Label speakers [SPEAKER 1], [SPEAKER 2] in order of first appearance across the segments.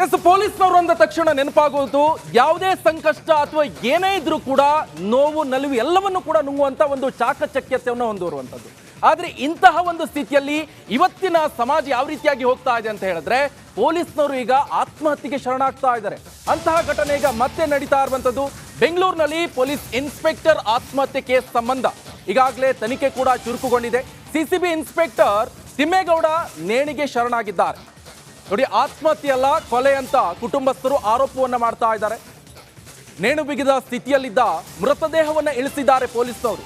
[SPEAKER 1] S ಪೊಲೀಸ್ನವರು ಅಂದ ತಕ್ಷಣ ನೆನಪಾಗೋದು ಯಾವುದೇ ಸಂಕಷ್ಟ ಅಥವಾ ಏನೇ ಇದ್ರೂ ಕೂಡ ನೋವು ನಲಿವು ಎಲ್ಲವನ್ನು ಕೂಡ ನುಂಗುವಂತ ಒಂದು ಚಾಕಚಕ್ಯತೆಯನ್ನು ಹೊಂದಿರುವಂಥದ್ದು. ಆದ್ರೆ ಇಂತಹ ಒಂದು ಸ್ಥಿತಿಯಲ್ಲಿ ಇವತ್ತಿನ ಸಮಾಜ ಯಾವ ರೀತಿಯಾಗಿ ಹೋಗ್ತಾ ಇದೆ ಅಂತ ಹೇಳಿದ್ರೆ ಪೊಲೀಸ್ನವರು ಈಗ ಆತ್ಮಹತ್ಯೆಗೆ ಶರಣಾಗ್ತಾ ಇದ್ದಾರೆ. ಅಂತಹ ಘಟನೆ ಈಗ ಮತ್ತೆ ನಡೀತಾ ಇರುವಂತದ್ದು. ಬೆಂಗಳೂರಿನಲ್ಲಿ ಪೊಲೀಸ್ ಇನ್ಸ್ಪೆಕ್ಟರ್ ಆತ್ಮಹತ್ಯೆ ಕೇಸ್ ಸಂಬಂಧ ಈಗಾಗಲೇ ತನಿಖೆ ಕೂಡ ಚುರುಕುಗೊಂಡಿದೆ. ಸಿಸಿಬಿ ಇನ್ಸ್ಪೆಕ್ಟರ್ ತಿಮ್ಮೇಗೌಡ ನೇಣಿಗೆ ಶರಣಾಗಿದ್ದಾರೆ. ನೋಡಿ, ಆತ್ಮಹತ್ಯೆ ಅಲ್ಲ ಕೊಲೆ ಅಂತ ಕುಟುಂಬಸ್ಥರು ಆರೋಪವನ್ನ ಮಾಡ್ತಾ ಇದ್ದಾರೆ. ನೇಣು ಬಿಗಿದ ಸ್ಥಿತಿಯಲ್ಲಿದ್ದ ಮೃತದೇಹವನ್ನ ಇಳಿಸಿದ್ದಾರೆ ಪೊಲೀಸರು.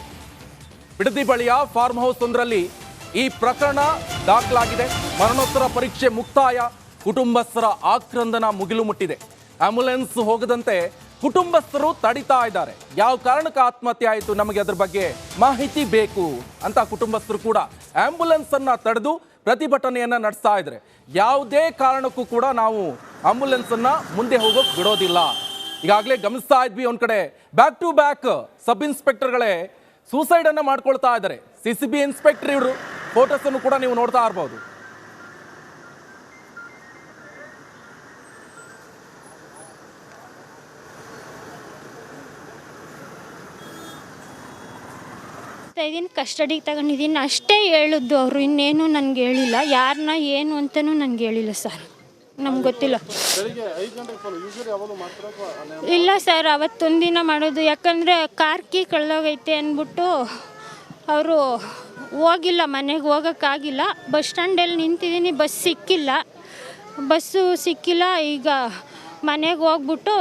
[SPEAKER 1] ಬಿಡದಿ ಬಳಿಯ ಫಾರ್ಮ್ ಹೌಸ್ ಒಂದರಲ್ಲಿ ಈ ಪ್ರಕರಣ ದಾಖಲಾಗಿದೆ. ಮರಣೋತ್ತರ ಪರೀಕ್ಷೆ ಮುಕ್ತಾಯ. ಕುಟುಂಬಸ್ಥರ ಆಕ್ರಂದನ ಮುಗಿಲು ಮುಟ್ಟಿದೆ. ಆಂಬ್ಯುಲೆನ್ಸ್ ಹೋಗದಂತೆ ಕುಟುಂಬಸ್ಥರು ತಡಿತಾ ಇದ್ದಾರೆ. ಯಾವ ಕಾರಣಕ್ಕೆ ಆತ್ಮಹತ್ಯೆ ಆಯಿತು, ನಮಗೆ ಅದ್ರ ಬಗ್ಗೆ ಮಾಹಿತಿ ಬೇಕು ಅಂತ ಕುಟುಂಬಸ್ಥರು ಕೂಡ ಆಂಬ್ಯುಲೆನ್ಸ್ ಅನ್ನ ತಡೆದು ಪ್ರತಿಭಟನೆಯನ್ನ ನಡೆಸ್ತಾ ಇದ್ದಾರೆ. ಯಾವುದೇ ಕಾರಣಕ್ಕೂ ಕೂಡ ನಾವು ಆಂಬ್ಯುಲೆನ್ಸ್ ಅನ್ನ ಮುಂದೆ ಹೋಗೋಕೆ ಬಿಡೋದಿಲ್ಲ. ಈಗಾಗಲೇ ಗಮನಿಸ್ತಾ ಇದ್ವಿ, ಒಂದ್ ಕಡೆ ಬ್ಯಾಕ್ ಟು ಬ್ಯಾಕ್ ಸಬ್ ಇನ್ಸ್ಪೆಕ್ಟರ್ಗಳೇ ಸೂಸೈಡ್ ಅನ್ನ ಮಾಡ್ಕೊಳ್ತಾ ಇದ್ದಾರೆ. ಸಿಸಿಬಿ ಇನ್ಸ್ಪೆಕ್ಟರ್ ಇವರು ಫೋಟೋಸ್ ಅನ್ನು ಕೂಡ ನೀವು ನೋಡ್ತಾ ಇರಬಹುದು.
[SPEAKER 2] ಇದನ್ನು ಕಸ್ಟಡಿಗೆ ತಗೊಂಡಿದ್ದೀನಿ ಅಷ್ಟೇ ಹೇಳಿದ್ದು ಅವರು, ಇನ್ನೇನು ನನಗೆ ಹೇಳಿಲ್ಲ. ಯಾರನ್ನ ಏನು ಅಂತಲೂ ನನಗೆ ಹೇಳಿಲ್ಲ ಸರ್, ನಮ್ಗೆ ಗೊತ್ತಿಲ್ಲ. ಇಲ್ಲ ಸರ್, ಅವತ್ತೊಂದಿನ ಮಾಡೋದು, ಯಾಕಂದರೆ ಕಾರ್ ಕೀ ಕಳೆದೋಗೈತೆ ಅಂದ್ಬಿಟ್ಟು ಅವರು ಹೋಗಿಲ್ಲ, ಮನೆಗೆ ಹೋಗೋಕ್ಕಾಗಿಲ್ಲ. ಬಸ್ ಸ್ಟ್ಯಾಂಡಲ್ಲಿ ನಿಂತಿದ್ದೀನಿ, ಬಸ್ಸು ಸಿಕ್ಕಿಲ್ಲ. ಈಗ ಮನೆಗೆ ಹೋಗ್ಬಿಟ್ಟು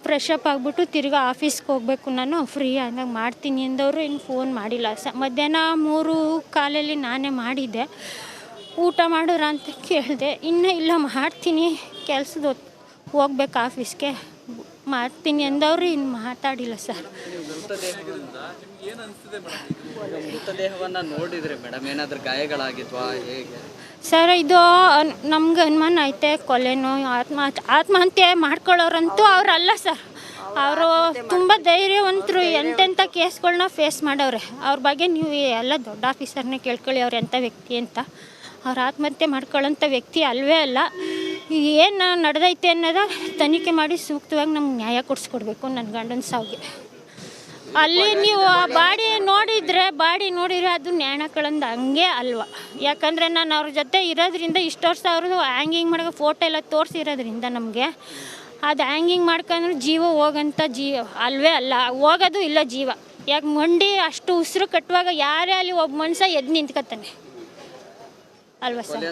[SPEAKER 2] ಫ್ರೆಶ್ ಅಪ್ ಆಗಿಬಿಟ್ಟು ತಿರ್ಗಾ ಆಫೀಸ್ಗೆ ಹೋಗಬೇಕು, ನಾನು ಫ್ರೀ ಆದಾಗ ಮಾಡ್ತೀನಿ ಅಂದವರು ಇನ್ನು ಫೋನ್ ಮಾಡಿಲ್ಲ. ಮಧ್ಯಾಹ್ನ 3:15 ನಾನೇ ಮಾಡಿದ್ದೆ. ಊಟ ಮಾಡೋರ ಅಂತ ಕೇಳಿದೆ, ಇನ್ನೂ ಇಲ್ಲ ಮಾಡ್ತೀನಿ, ಕೆಲ್ಸದ ಹೋಗ್ಬೇಕು ಆಫೀಸ್ಗೆ, ಮಾಡ್ತೀನಿ ಅಂದವರು ಇನ್ನು ಮಾತಾಡಿಲ್ಲ ಸರ್.
[SPEAKER 3] ಮೃತದೇಹವನ್ನು ನೋಡಿದ್ರೆ ಮೇಡಮ್ ಏನಾದರೂ ಗಾಯಗಳಾಗಿದ್ವಾ ಹೇಗೆ
[SPEAKER 2] ಸರ್? ಇದು ನಮ್ಗೆ ಅನುಮಾನ ಐತೆ ಕೊಲೆನೋ ಆತ್ಮಹತ್ಯೆ ಮಾಡ್ಕೊಳ್ಳೋರಂತೂ ಅವರಲ್ಲ ಸರ್. ಅವರು ತುಂಬ ಧೈರ್ಯವಂತರು, ಎಂತೆಂಥ ಕೇಸ್ಗಳನ್ನ ಫೇಸ್ ಮಾಡವ್ರೆ. ಅವ್ರ ಬಗ್ಗೆ ನೀವು ಎಲ್ಲ ದೊಡ್ಡ ಆಫೀಸರ್ನೇ ಕೇಳ್ಕೊಳ್ಳಿ ಅವ್ರು ಎಂಥ ವ್ಯಕ್ತಿ ಅಂತ. ಅವ್ರು ಆತ್ಮಹತ್ಯೆ ಮಾಡ್ಕೊಳ್ಳೋಂಥ ವ್ಯಕ್ತಿ ಅಲ್ವೇ ಅಲ್ಲ. ಏನು ನಡೆದೈತೆ ಅನ್ನೋದ ತನಿಖೆ ಮಾಡಿ ಸೂಕ್ತವಾಗಿ ನಮ್ಗೆ ನ್ಯಾಯ ಕೊಡಿಸ್ಕೊಡ್ಬೇಕು ನನ್ನ ಗಂಡನ ಸಾವಿಗೆ. ಅಲ್ಲಿ ನೀವು ಬಾಡಿ ನೋಡಿದರೆ ಅದು ನ್ಯಾಣಕಳಂದು ಹಂಗೆ ಅಲ್ವಾ? ಯಾಕಂದರೆ ನಾನು ಅವ್ರ ಜೊತೆ ಇರೋದ್ರಿಂದ ಇಷ್ಟು ವರ್ಷ ಅವ್ರದ್ದು ಹ್ಯಾಂಗಿಂಗ್ ಮಾಡೋ ಫೋಟೋ ಎಲ್ಲ ತೋರಿಸಿರೋದ್ರಿಂದ ನಮಗೆ ಅದು ಹ್ಯಾಂಗಿಂಗ್ ಮಾಡ್ಕೊಂಡ್ರೆ ಜೀವ ಹೋಗಂಥ ಅಲ್ವೇ ಅಲ್ಲ, ಹೋಗೋದು ಇಲ್ಲ ಜೀವ. ಯಾಕೆ ಮಂಡಿ ಅಷ್ಟು ಉಸಿರು ಕಟ್ಟುವಾಗ ಯಾರೇ ಅಲ್ಲಿ ಒಬ್ಬ ಮನುಷ್ಯ ಎದ್ದು ನಿಂತ್ಕೊತಾನೆ ಅಲ್ವಾ ಸರ್?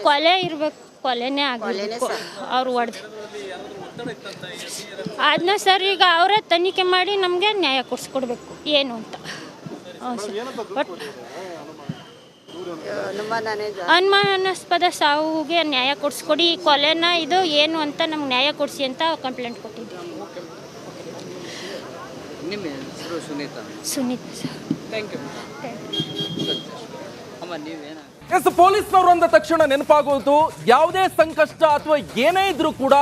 [SPEAKER 2] ಕೊಲೆ ಇರಬೇಕು, ಕೊಲೆನೇ ಆಗಬೇಕು ಅವ್ರು ಹೊಡೆದು. ಅದನ್ನ ಸರ್ ಈಗ ಅವರೇ ತನಿಖೆ ಮಾಡಿ ನಮಗೆ ನ್ಯಾಯ ಕೊಡಿಸ್ಕೊಡ್ಬೇಕು ಏನು ಅಂತ. ಅನುಮಾನಾಸ್ಪದ ಸಾವಿಗೆ ನ್ಯಾಯ ಕೊಡಿಸ್ಕೊಡಿ, ಕೊಲೆನ ಇದು ಏನು ಅಂತ ನಮ್ಗೆ ನ್ಯಾಯ ಕೊಡಿಸಿ ಅಂತ ಕಂಪ್ಲೇಂಟ್ ಕೊಟ್ಟಿದ್ದೆ. ಸುನೀತಾ ಸರ್.
[SPEAKER 1] ಎಸ್ ಪೊಲೀಸ್ನವರು ಅಂದ ತಕ್ಷಣ ನೆನಪಾಗೋದು ಯಾವುದೇ ಸಂಕಷ್ಟ ಅಥವಾ ಏನೇ ಇದ್ರೂ ಕೂಡ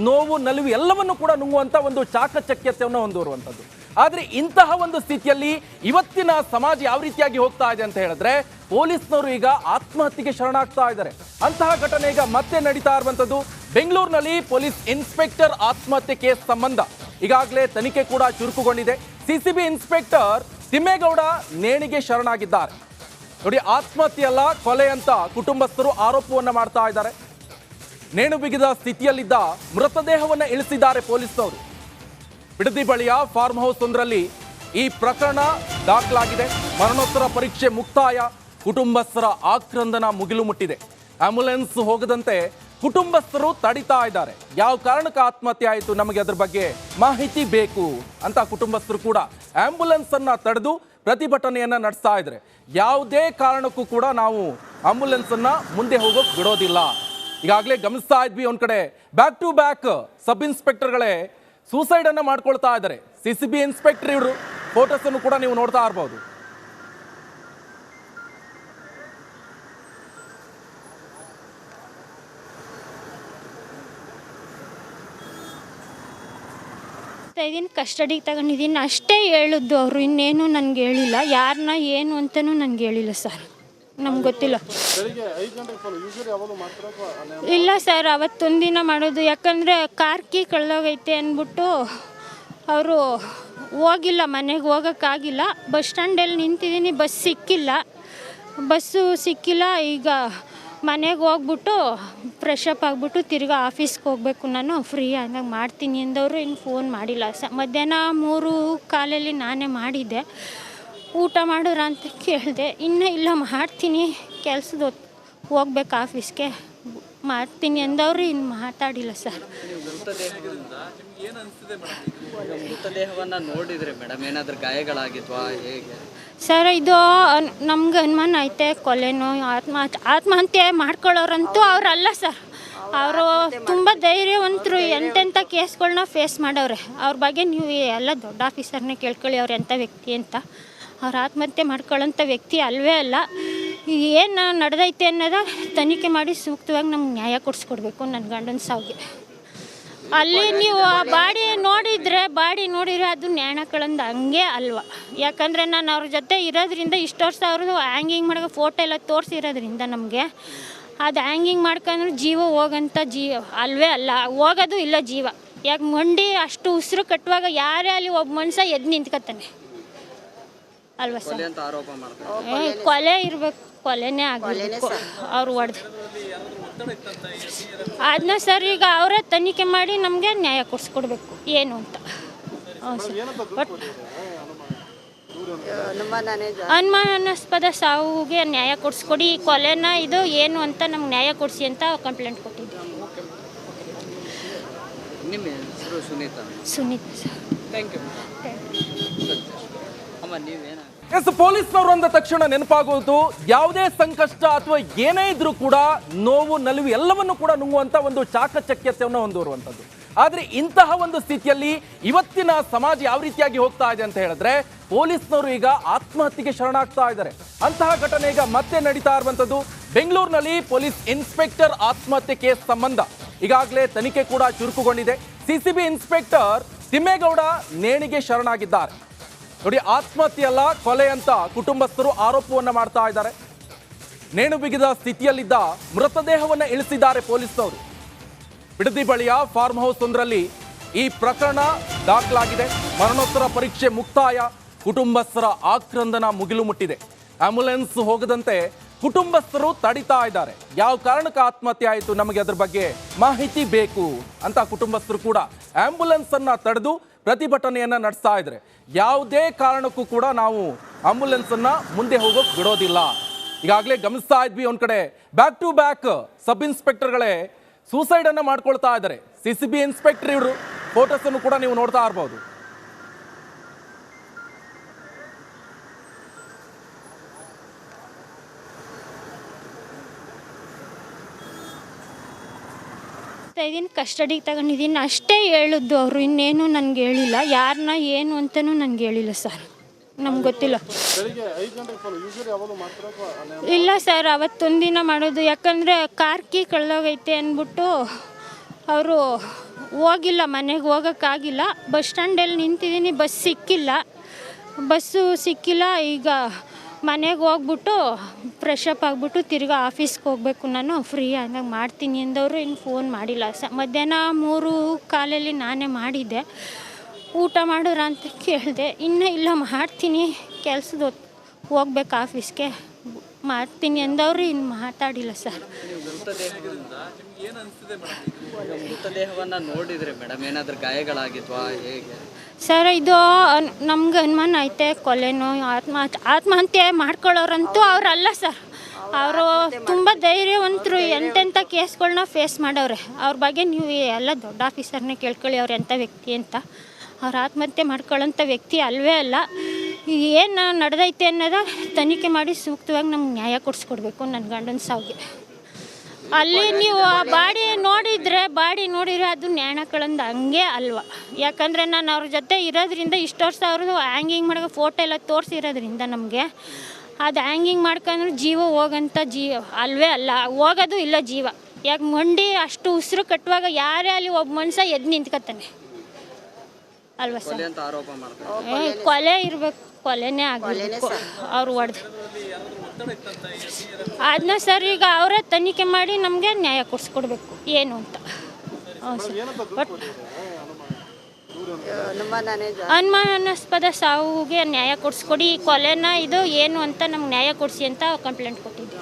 [SPEAKER 1] ನೋವು ನಲಿವು ಎಲ್ಲವನ್ನು ಕೂಡ ನುಂಗುವಂತ ಒಂದು ಚಾಕಚಕ್ಯತೆಯನ್ನು ಹೊಂದಿರುವಂಥದ್ದು. ಆದ್ರೆ ಇಂತಹ ಒಂದು ಸ್ಥಿತಿಯಲ್ಲಿ ಇವತ್ತಿನ ಸಮಾಜ ಯಾವ ರೀತಿಯಾಗಿ ಹೋಗ್ತಾ ಇದೆ ಅಂತ ಹೇಳಿದ್ರೆ ಪೊಲೀಸ್ನವರು ಈಗ ಆತ್ಮಹತ್ಯೆಗೆ ಶರಣಾಗ್ತಾ ಇದ್ದಾರೆ. ಅಂತಹ ಘಟನೆ ಈಗ ಮತ್ತೆ ನಡೀತಾ ಇರುವಂತದ್ದು. ಬೆಂಗಳೂರಿನಲ್ಲಿ ಪೊಲೀಸ್ ಇನ್ಸ್ಪೆಕ್ಟರ್ ಆತ್ಮಹತ್ಯೆ ಕೇಸ್ ಸಂಬಂಧ ಈಗಾಗಲೇ ತನಿಖೆ ಕೂಡ ಚುರುಕುಗೊಂಡಿದೆ. ಸಿಸಿಬಿ ಇನ್ಸ್ಪೆಕ್ಟರ್ ತಿಮ್ಮೇಗೌಡ ನೇಣಿಗೆ ಶರಣಾಗಿದ್ದಾರೆ. ನೋಡಿ, ಆತ್ಮಹತ್ಯೆ ಅಲ್ಲ ಕೊಲೆ ಅಂತ ಕುಟುಂಬಸ್ಥರು ಆರೋಪವನ್ನ ಮಾಡ್ತಾ ಇದ್ದಾರೆ. ನೇಣು ಬಿಗಿದ ಸ್ಥಿತಿಯಲ್ಲಿದ್ದ ಮೃತದೇಹವನ್ನ ಇಳಿಸಿದ್ದಾರೆ ಪೊಲೀಸರು. ಬಿಡದಿ ಬಳಿಯ ಫಾರ್ಮ್ ಹೌಸ್ ಒಂದರಲ್ಲಿ ಈ ಪ್ರಕರಣ ದಾಖಲಾಗಿದೆ. ಮರಣೋತ್ತರ ಪರೀಕ್ಷೆ ಮುಕ್ತಾಯ. ಕುಟುಂಬಸ್ಥರ ಆಕ್ರಂದನ ಮುಗಿಲು ಮುಟ್ಟಿದೆ. ಆಂಬ್ಯುಲೆನ್ಸ್ ಹೋಗದಂತೆ ಕುಟುಂಬಸ್ಥರು ತಡಿತಾ ಇದ್ದಾರೆ. ಯಾವ ಕಾರಣಕ್ಕೆ ಆತ್ಮಹತ್ಯೆ ಆಯಿತು, ನಮಗೆ ಅದ್ರ ಬಗ್ಗೆ ಮಾಹಿತಿ ಬೇಕು ಅಂತ ಕುಟುಂಬಸ್ಥರು ಕೂಡ ಆಂಬ್ಯುಲೆನ್ಸ್ ಅನ್ನ ತಡೆದು ಪ್ರತಿಭಟನೆಯನ್ನ ನಡೆಸ್ತಾ ಇದ್ದಾರೆ. ಯಾವುದೇ ಕಾರಣಕ್ಕೂ ಕೂಡ ನಾವು ಆಂಬ್ಯುಲೆನ್ಸ್ ಅನ್ನ ಮುಂದೆ ಹೋಗೋಕೆ ಬಿಡೋದಿಲ್ಲ. ಈಗಾಗಲೇ ಗಮನಿಸ್ತಾ ಇದ್ವಿ, ಒಂದ್ ಕಡೆ ಬ್ಯಾಕ್ ಟು ಬ್ಯಾಕ್ ಸಬ್ ಇನ್ಸ್ಪೆಕ್ಟರ್ಗಳೇ ಸೂಸೈಡ್ ಅನ್ನ ಮಾಡ್ಕೊಳ್ತಾ ಇದ್ದಾರೆ. ಸಿಸಿಬಿ ಇನ್ಸ್ಪೆಕ್ಟರ್ ಇವರು ಫೋಟೋಸ್ ಅನ್ನು ಕೂಡ ನೀವು ನೋಡ್ತಾ ಇರಬಹುದು.
[SPEAKER 2] ಇದನ್ನು ಕಸ್ಟಡಿಗೆ ತಗೊಂಡಿದ್ದೀನಿ ಅಷ್ಟೇ ಹೇಳಿದ್ದು ಅವರು, ಇನ್ನೇನು ನನಗೆ ಹೇಳಿಲ್ಲ. ಯಾರನ್ನ ಏನು ಅಂತಲೂ ನನಗೆ ಹೇಳಿಲ್ಲ ಸರ್, ನಮ್ಗೆ ಗೊತ್ತಿಲ್ಲ. ಇಲ್ಲ ಸರ್, ಅವತ್ತೊಂದಿನ ಮಾಡೋದು. ಯಾಕಂದರೆ ಕಾರ್ ಕೀ ಕಳೆದೋಗೈತೆ ಅಂದ್ಬಿಟ್ಟು ಅವರು ಹೋಗಿಲ್ಲ, ಮನೆಗೆ ಹೋಗೋಕ್ಕಾಗಿಲ್ಲ. ಬಸ್ ಸ್ಟ್ಯಾಂಡಲ್ಲಿ ನಿಂತಿದ್ದೀನಿ, ಬಸ್ಸು ಸಿಕ್ಕಿಲ್ಲ. ಈಗ ಮನೆಗೆ ಹೋಗ್ಬಿಟ್ಟು ಫ್ರೆಶಪ್ ಆಗಿಬಿಟ್ಟು ತಿರ್ಗಾ ಆಫೀಸ್ಗೆ ಹೋಗಬೇಕು. ನಾನು ಫ್ರೀ ಆದಾಗ ಮಾಡ್ತೀನಿ ಅಂದವರು ಇನ್ನು ಫೋನ್ ಮಾಡಿಲ್ಲ. ಮಧ್ಯಾಹ್ನ 3:15 ನಾನೇ ಮಾಡಿದ್ದೆ. ಊಟ ಮಾಡಿದ್ರ ಅಂತ ಕೇಳಿದೆ, ಇನ್ನೂ ಇಲ್ಲ ಮಾಡ್ತೀನಿ, ಕೆಲ್ಸದ ಹೋಗ್ಬೇಕು ಆಫೀಸ್ಗೆ, ಮಾಡ್ತೀನಿ ಅಂದವರು ಇನ್ನು ಮಾತಾಡಿಲ್ಲ ಸರ್.
[SPEAKER 3] ಮೃತದೇಹವನ್ನು ನೋಡಿದ್ರೆ ಮೇಡಮ್ ಏನಾದರೂ ಗಾಯಗಳಾಗಿದ್ವಾ ಹೇಗೆ?
[SPEAKER 2] ಸರ್, ಇದು ನಮ್ಗೆ ಅನುಮಾನ ಐತೆ ಕೊಲೆನೋ ಆತ್ಮಹತ್ಯೆ ಮಾಡ್ಕೊಳ್ಳೋರಂತೂ ಅವರಲ್ಲ ಸರ್. ಅವರು ತುಂಬ ಧೈರ್ಯವಂತರು, ಎಂತೆಂಥ ಕೇಸ್ಗಳನ್ನ ಫೇಸ್ ಮಾಡವ್ರೆ. ಅವ್ರ ಬಗ್ಗೆ ನೀವು ಎಲ್ಲ ದೊಡ್ಡ ಆಫೀಸರ್ನೇ ಕೇಳ್ಕೊಳ್ಳಿ ಅವ್ರು ಎಂಥ ವ್ಯಕ್ತಿ ಅಂತ. ಅವ್ರು ಆತ್ಮಹತ್ಯೆ ಮಾಡ್ಕೊಳ್ಳೋಂಥ ವ್ಯಕ್ತಿ ಅಲ್ವೇ ಅಲ್ಲ. ಏನು ನಡೆದೈತೆ ಅನ್ನೋದ ತನಿಖೆ ಮಾಡಿ ಸೂಕ್ತವಾಗಿ ನಮ್ಗೆ ನ್ಯಾಯ ಕೊಡಿಸ್ಕೊಡ್ಬೇಕು ನನ್ನ ಗಂಡನ ಸಾವಿಗೆ. ಅಲ್ಲಿ ನೀವು ಬಾಡಿ ನೋಡಿದರೆ ಅದು ನ್ಯಾಣಕಳಂದು ಹಂಗೆ ಅಲ್ವಾ. ಯಾಕಂದರೆ ನಾನು ಅವ್ರ ಜೊತೆ ಇರೋದ್ರಿಂದ ಇಷ್ಟು ವರ್ಷ ಅವ್ರದ್ದು ಹ್ಯಾಂಗಿಂಗ್ ಮಾಡೋ ಫೋಟೋ ಎಲ್ಲ ತೋರಿಸಿರೋದ್ರಿಂದ ನಮಗೆ ಅದು ಹ್ಯಾಂಗಿಂಗ್ ಮಾಡ್ಕೊಂಡ್ರೆ ಜೀವ ಹೋಗಂಥ ಅಲ್ವೇ ಅಲ್ಲ, ಹೋಗೋದು ಇಲ್ಲ ಜೀವ. ಯಾಕೆ ಮಂಡಿ ಅಷ್ಟು ಉಸಿರು ಕಟ್ಟುವಾಗ ಯಾರೇ ಅಲ್ಲಿ ಒಬ್ಬ ಮನುಷ್ಯ ಎದ್ದು ನಿಂತ್ಕೊತಾನೆ ಅಲ್ವಾ ಸರ್. ಕೊಲೆ ಇರಬೇಕು, ಕೊಲೆನೇ ಆಗಬೇಕು ಅವ್ರು ಹೊಡೆದು. ಅದನ್ನ ಸರ್ ಈಗ ಅವರೇ ತನಿಖೆ ಮಾಡಿ ನಮಗೆ ನ್ಯಾಯ ಕೊಡಿಸ್ಕೊಡ್ಬೇಕು ಏನು ಅಂತ. ಅನುಮಾನಾಸ್ಪದ ಸಾವಿಗೆ ನ್ಯಾಯ ಕೊಡಿಸ್ಕೊಡಿ, ಕೊಲೆನ ಇದು ಏನು ಅಂತ ನಮ್ಗೆ ನ್ಯಾಯ ಕೊಡಿಸಿ ಅಂತ ಕಂಪ್ಲೇಂಟ್ ಕೊಟ್ಟಿದ್ದೆ. ಸುನೀತಾ ಸರ್.
[SPEAKER 3] Thank you. ಅಮ್ಮ ನೀವೇನ?
[SPEAKER 1] ಎಸ್, ಪೊಲೀಸ್ನವರು ಅಂದ ತಕ್ಷಣ ನೆನಪಾಗೋದು ಯಾವುದೇ ಸಂಕಷ್ಟ ಅಥವಾ ಏನೇ ಇದ್ರೂ ಕೂಡ ನೋವು ನಲಿವು ಎಲ್ಲವನ್ನು ಕೂಡ ನುಂಗುವಂತ ಒಂದು ಚಾಕಚಕ್ಯತೆಯನ್ನು ಹೊಂದಿರುವಂಥದ್ದು. ಆದ್ರೆ ಇಂತಹ ಒಂದು ಸ್ಥಿತಿಯಲ್ಲಿ ಇವತ್ತಿನ ಸಮಾಜ ಯಾವ ರೀತಿಯಾಗಿ ಹೋಗ್ತಾ ಇದೆ ಅಂತ ಹೇಳಿದ್ರೆ ಪೊಲೀಸ್ನವರು ಈಗ ಆತ್ಮಹತ್ಯೆಗೆ ಶರಣಾಗ್ತಾ ಇದ್ದಾರೆ. ಅಂತಹ ಘಟನೆ ಈಗ ಮತ್ತೆ ನಡೀತಾ ಇರುವಂತದ್ದು. ಬೆಂಗಳೂರಿನಲ್ಲಿ ಪೊಲೀಸ್ ಇನ್ಸ್ಪೆಕ್ಟರ್ ಆತ್ಮಹತ್ಯೆ ಕೇಸ್ ಸಂಬಂಧ ಈಗಾಗಲೇ ತನಿಖೆ ಕೂಡ ಚುರುಕುಗೊಂಡಿದೆ. ಸಿಸಿಬಿ ಇನ್ಸ್ಪೆಕ್ಟರ್ ತಿಮ್ಮೇಗೌಡ ನೇಣಿಗೆ ಶರಣಾಗಿದ್ದಾರೆ. ನೋಡಿ, ಆತ್ಮಹತ್ಯೆ ಅಲ್ಲ ಕೊಲೆ ಅಂತ ಕುಟುಂಬಸ್ಥರು ಆರೋಪವನ್ನ ಮಾಡ್ತಾ ಇದ್ದಾರೆ. ನೇಣು ಬಿಗಿದ ಸ್ಥಿತಿಯಲ್ಲಿದ್ದ ಮೃತದೇಹವನ್ನು ಇಳಿಸಿದ್ದಾರೆ ಪೊಲೀಸರು. ಬಿಡದಿ ಬಳಿಯ ಫಾರ್ಮ್ ಹೌಸ್ ಒಂದರಲ್ಲಿ ಈ ಪ್ರಕರಣ ದಾಖಲಾಗಿದೆ. ಮರಣೋತ್ತರ ಪರೀಕ್ಷೆ ಮುಕ್ತಾಯ. ಕುಟುಂಬಸ್ಥರ ಆಕ್ರಂದನ ಮುಗಿಲು ಮುಟ್ಟಿದೆ. ಆಂಬ್ಯುಲೆನ್ಸ್ ಹೋಗದಂತೆ ಕುಟುಂಬಸ್ಥರು ತಡಿತಾ ಇದ್ದಾರೆ. ಯಾವ ಕಾರಣಕ್ಕೆ ಆತ್ಮಹತ್ಯೆ ಆಯಿತು, ನಮಗೆ ಅದ್ರ ಬಗ್ಗೆ ಮಾಹಿತಿ ಬೇಕು ಅಂತ ಕುಟುಂಬಸ್ಥರು ಕೂಡ ಆಂಬ್ಯುಲೆನ್ಸ್ ಅನ್ನ ತಡೆದು ಪ್ರತಿಭಟನೆಯನ್ನ ನಡೆಸ್ತಾ ಇದ್ದಾರೆ. ಯಾವುದೇ ಕಾರಣಕ್ಕೂ ಕೂಡ ನಾವು ಆಂಬ್ಯುಲೆನ್ಸ್ ಅನ್ನ ಮುಂದೆ ಹೋಗೋಕೆ ಬಿಡೋದಿಲ್ಲ. ಈಗಾಗಲೇ ಗಮನಿಸ್ತಾ ಇದ್ವಿ, ಒಂದ್ ಕಡೆ ಬ್ಯಾಕ್ ಟು ಬ್ಯಾಕ್ ಸಬ್ ಇನ್ಸ್ಪೆಕ್ಟರ್ಗಳೇ ಸೂಸೈಡ್ ಅನ್ನ ಮಾಡ್ಕೊಳ್ತಾ ಇದ್ದಾರೆ. ಸಿಸಿಬಿ ಇನ್ಸ್ಪೆಕ್ಟರ್ ಇವರು ಫೋಟೋಸ್ ಅನ್ನು ಕೂಡ ನೀವು ನೋಡ್ತಾ ಇರಬಹುದು.
[SPEAKER 2] ಇದನ್ನು ಕಸ್ಟಡಿಗೆ ತಗೊಂಡಿದ್ದೀನಿ ಅಷ್ಟೇ ಹೇಳಿದ್ದು ಅವರು, ಇನ್ನೇನು ನನಗೆ ಹೇಳಿಲ್ಲ. ಯಾರನ್ನ ಏನು ಅಂತಲೂ ನನಗೆ ಹೇಳಿಲ್ಲ ಸರ್, ನಮ್ಗೆ ಗೊತ್ತಿಲ್ಲ. ಇಲ್ಲ ಸರ್, ಅವತ್ತೊಂದಿನ ಮಾಡೋದು. ಯಾಕಂದರೆ ಕಾರ್ ಕೀ ಕಳೆದೋಗೈತೆ ಅಂದ್ಬಿಟ್ಟು ಅವರು ಹೋಗಿಲ್ಲ, ಮನೆಗೆ ಹೋಗೋಕ್ಕಾಗಿಲ್ಲ. ಬಸ್ ಸ್ಟ್ಯಾಂಡಲ್ಲಿ ನಿಂತಿದ್ದೀನಿ, ಬಸ್ಸು ಸಿಕ್ಕಿಲ್ಲ. ಈಗ ಮನೆಗೆ ಹೋಗ್ಬಿಟ್ಟು ಫ್ರೆಶಪ್ ಆಗಿಬಿಟ್ಟು ತಿರ್ಗಾ ಆಫೀಸ್ಗೆ ಹೋಗಬೇಕು. ನಾನು ಫ್ರೀ ಆದಾಗ ಮಾಡ್ತೀನಿ ಅಂದವರು ಇನ್ನು ಫೋನ್ ಮಾಡಿಲ್ಲ. ಮಧ್ಯಾಹ್ನ 3:15 ನಾನೇ ಮಾಡಿದ್ದೆ. ಊಟ ಮಾಡಿದ್ರ ಅಂತ ಕೇಳಿದೆ, ಇನ್ನೂ ಇಲ್ಲ ಮಾಡ್ತೀನಿ, ಕೆಲ್ಸದ ಹೋಗ್ಬೇಕು ಆಫೀಸ್ಗೆ, ಮಾಡ್ತೀನಿ ಅಂದವರು ಇನ್ನು ಮಾತಾಡಿಲ್ಲ ಸರ್.
[SPEAKER 3] ಮೃತದೇಹವನ್ನು ನೋಡಿದ್ರೆ ಮೇಡಮ್ ಏನಾದರೂ ಗಾಯಗಳಾಗಿದ್ವಾ ಹೇಗೆ?
[SPEAKER 2] ಸರ್, ಇದು ನಮ್ಗೆ ಅನುಮಾನ ಐತೆ ಕೊಲೆನೋ ಆತ್ಮಹತ್ಯೆ ಮಾಡ್ಕೊಳ್ಳೋರಂತೂ ಅವರಲ್ಲ ಸರ್. ಅವರು ತುಂಬ ಧೈರ್ಯವಂತರು, ಎಂತೆಂಥ ಕೇಸ್ಗಳನ್ನ ಫೇಸ್ ಮಾಡವ್ರೆ. ಅವ್ರ ಬಗ್ಗೆ ನೀವು ಎಲ್ಲ ದೊಡ್ಡ ಆಫೀಸರ್ನೇ ಕೇಳ್ಕೊಳ್ಳಿ ಅವ್ರು ಎಂಥ ವ್ಯಕ್ತಿ ಅಂತ. ಅವ್ರು ಆತ್ಮಹತ್ಯೆ ಮಾಡ್ಕೊಳ್ಳೋಂಥ ವ್ಯಕ್ತಿ ಅಲ್ವೇ ಅಲ್ಲ. ಏನು ನಡೆದೈತೆ ಅನ್ನೋದ ತನಿಖೆ ಮಾಡಿ ಸೂಕ್ತವಾಗಿ ನಮ್ಗೆ ನ್ಯಾಯ ಕೊಡಿಸ್ಕೊಡ್ಬೇಕು ನನ್ನ ಗಂಡನ ಸಾವಿಗೆ. ಅಲ್ಲಿ ನೀವು ಬಾಡಿ ನೋಡಿದರೆ ಅದು ನ್ಯಾಣಕಳಂದು ಹಂಗೆ ಅಲ್ವಾ. ಯಾಕಂದರೆ ನಾನು ಅವ್ರ ಜೊತೆ ಇರೋದ್ರಿಂದ ಇಷ್ಟು ವರ್ಷ ಅವ್ರದ್ದು ಹ್ಯಾಂಗಿಂಗ್ ಮಾಡೋ ಫೋಟೋ ಎಲ್ಲ ತೋರಿಸಿರೋದ್ರಿಂದ ನಮಗೆ ಅದು ಹ್ಯಾಂಗಿಂಗ್ ಮಾಡ್ಕೊಂಡ್ರೆ ಜೀವ ಹೋಗಂಥ ಅಲ್ವೇ ಅಲ್ಲ, ಹೋಗೋದು ಇಲ್ಲ ಜೀವ. ಯಾಕೆ ಮಂಡಿ ಅಷ್ಟು ಉಸಿರು ಕಟ್ಟುವಾಗ ಯಾರೇ ಅಲ್ಲಿ ಒಬ್ಬ ಮನುಷ್ಯ ಎದ್ದು ನಿಂತ್ಕೊತಾನೆ ಅಲ್ವಾ ಸರ್.
[SPEAKER 3] ಆರೋಪ ಮಾಡ್ತಾರೆ.
[SPEAKER 2] ಕೊಲೆ ಇರಬೇಕು, ಕೊಲೆನೇ ಆಗಬೇಕು ಅವ್ರು ಹೊಡೆದು. ಅದನ್ನ ಸರ್ ಈಗ ಅವರೇ ತನಿಖೆ ಮಾಡಿ ನಮಗೆ ನ್ಯಾಯ ಕೊಡಿಸ್ಕೊಡ್ಬೇಕು ಏನು ಅಂತ. ಹ್ಞೂ ಸರ್. ಬಟ್ ಅನುಮಾನಾಸ್ಪದ ಸಾವಿಗೆ ನ್ಯಾಯ ಕೊಡಿಸ್ಕೊಡಿ, ಕೊಲೆನ ಇದು ಏನು ಅಂತ ನಮ್ಗೆ ನ್ಯಾಯ ಕೊಡಿಸಿ ಅಂತ ಕಂಪ್ಲೇಂಟ್ ಕೊಟ್ಟಿದ್ದೆ.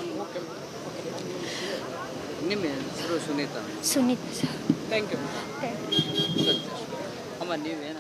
[SPEAKER 3] ನಿಮ್ಮ ಹೆಸರು Sunita?
[SPEAKER 2] Sunita sir.
[SPEAKER 3] Thank you. ಅಮ್ಮ ನೀವೇನ